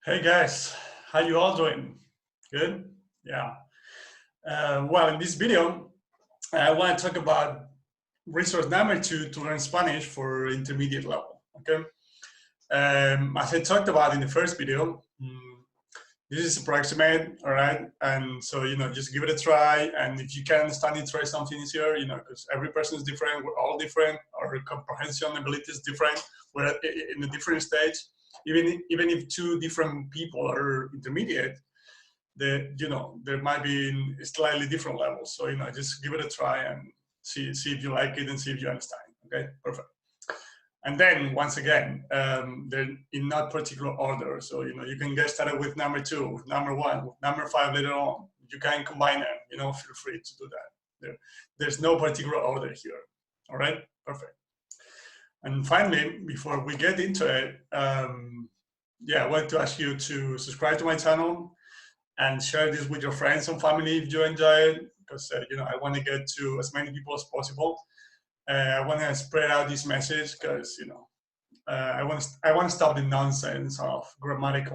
Hey guys, how you all doing? Good? Yeah. Well, in this video, I want to talk about resource number two to learn Spanish for intermediate level. Okay. As I talked about in the first video, this is approximate, all right? And so, just give it a try. And if you can understand it, try something easier, because every person is different. We're all different. Our comprehension ability is different. We're in a different stage. Even if two different people are intermediate, there might be in slightly different levels. So, just give it a try and see if you like it and see if you understand. Okay, perfect. And then once again, they're in not particular order. So, you can get started with number two, with number one, with number five later on. You can combine them, feel free to do that. There's no particular order here. All right, perfect. And finally, before we get into it, I want to ask you to subscribe to my channel and share this with your friends and family if you enjoy it, because I want to get to as many people as possible. I want to spread out this message because I want to stop the nonsense of grammar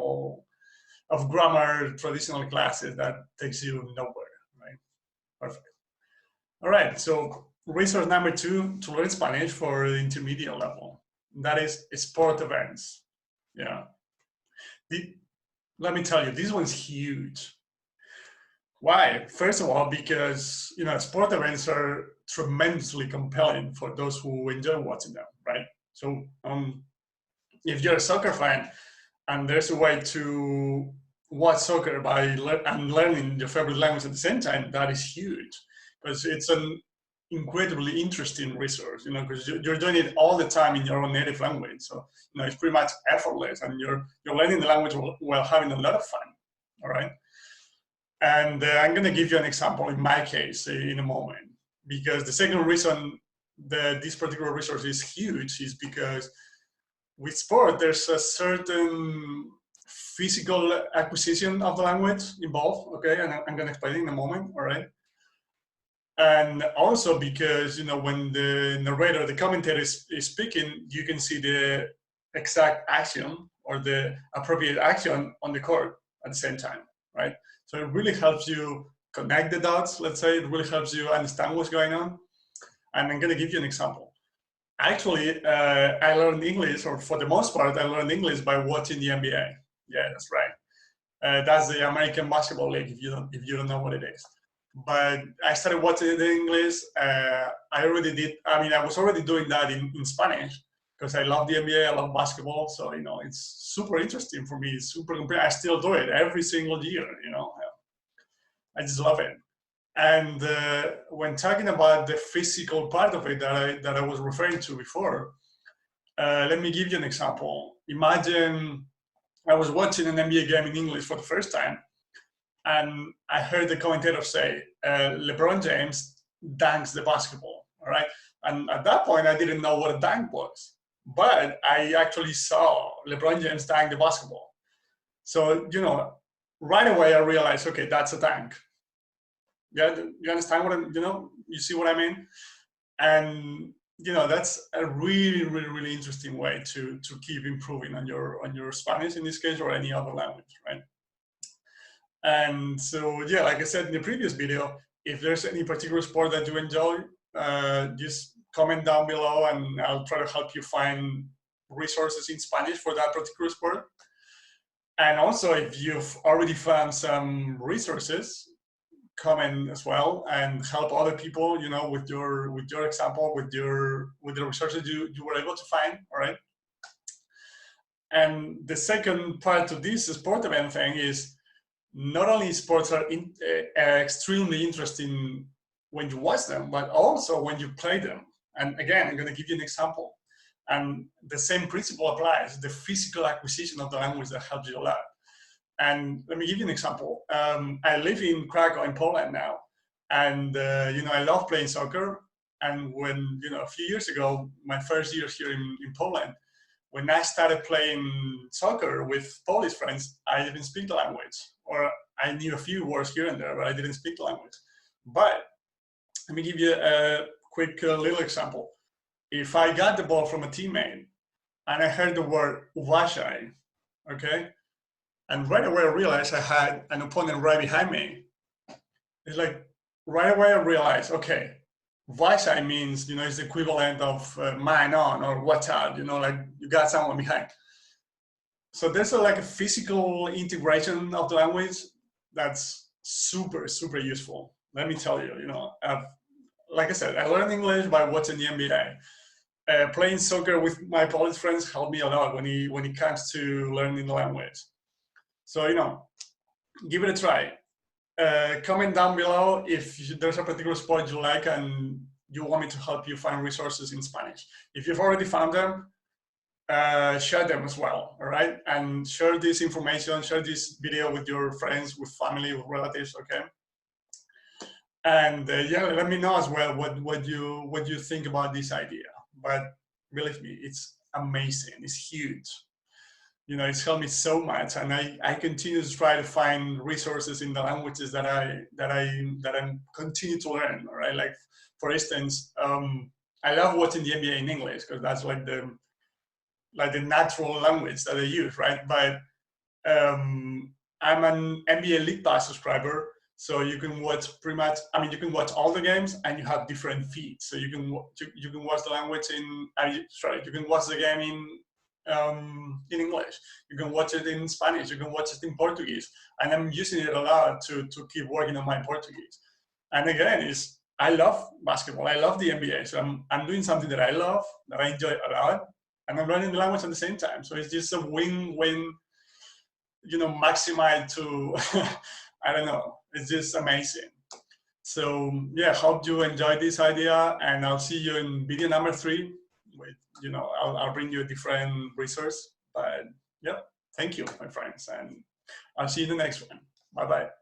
traditional classes that takes you nowhere, right? Perfect. All right, so resource number two to learn Spanish for the intermediate level. That is sport events. Yeah. Let me tell you, this one's huge. Why? First of all, because sport events are tremendously compelling for those who enjoy watching them, right? So if you're a soccer fan and there's a way to watch soccer by learning your favorite language at the same time, that is huge, because it's an incredibly interesting resource, because you're doing it all the time in your own native language. So it's pretty much effortless, and you're learning the language while having a lot of fun. All right. And I'm going to give you an example in my case in a moment, because the second reason that this particular resource is huge is because with sport, there's a certain physical acquisition of the language involved, okay? And I'm going to explain it in a moment, all right? And also because, when the narrator, the commentator is speaking, you can see the exact action or the appropriate action on the court at the same time, right? So it really helps you connect the dots, let's say. It really helps you understand what's going on. And I'm going to give you an example. Actually, I learned English, or for the most part, I learned English by watching the NBA. Yeah, that's right. That's the American Basketball League, if you don't know what it is. But I started watching the English. I was already doing that in Spanish, because I love the NBA, I love basketball. So, it's super interesting for me. It's super compelling. I still do it every single year, I just love it. And when talking about the physical part of it that I was referring to before, let me give you an example. Imagine I was watching an NBA game in English for the first time, and I heard the commentator say, LeBron James dunks the basketball, all right? And at that point, I didn't know what a dunk was, but I actually saw LeBron James dunk the basketball. So, right away I realized, okay, that's a dunk. Yeah, you understand what you see what I mean? And that's a really, really, really interesting way to keep improving on your Spanish in this case, or any other language, right? And so, yeah, like I said in the previous video, if there's any particular sport that you enjoy, just comment down below and I'll try to help you find resources in Spanish for that particular sport. And also, if you've already found some resources, comment as well and help other people, with your example, with the resources you were able to find, all right? And the second part to this sport event thing is, not only sports are extremely interesting when you watch them, but also when you play them. And again, I'm going to give you an example. And the same principle applies, the physical acquisition of the language that helps you a lot. And let me give you an example. I live in Krakow in Poland now. And, I love playing soccer. And when, a few years ago, my first year here in Poland, when I started playing soccer with Polish friends, I didn't speak the language, or I knew a few words here and there, but I didn't speak the language. But let me give you a quick little example. If I got the ball from a teammate and I heard the word uważaj, okay, And right away I realized I had an opponent right behind me. It's like, right away I realized, okay, Wi-Fi means, it's the equivalent of man on or WhatsApp, like you got someone behind. So there's like a physical integration of the language that's super, super useful. Let me tell you, like I said, I learned English by watching the NBA. Playing soccer with my Polish friends helped me a lot when it comes to learning the language. So, give it a try. Comment down below if there's a particular sport you like and you want me to help you find resources in Spanish. If you've already found them, share them as well, all right? And share this information, share this video with your friends, with family, with relatives, okay? And yeah, let me know as well what you think about this idea. But believe me, it's amazing, it's huge. It's helped me so much, and I continue to try to find resources in the languages that I continue to learn, all right? Like, for instance, I love watching the NBA in English because that's like the natural language that they use, right? But I'm an NBA League Pass subscriber, so you can watch you can watch all the games, and you have different feeds. So you can watch the language you can watch the game in English. You can watch it in Spanish. You can watch it in Portuguese, and I'm using it a lot to keep working on my Portuguese. And again, I love basketball. I love the NBA. So I'm doing something that I love, that I enjoy a lot, and I'm learning the language at the same time. So it's just a win-win, maximize to, I don't know, it's just amazing. So yeah, hope you enjoyed this idea, and I'll see you in video number 3. With, I'll bring you a different resource. But yeah, thank you, my friends, and I'll see you in the next one. Bye-bye.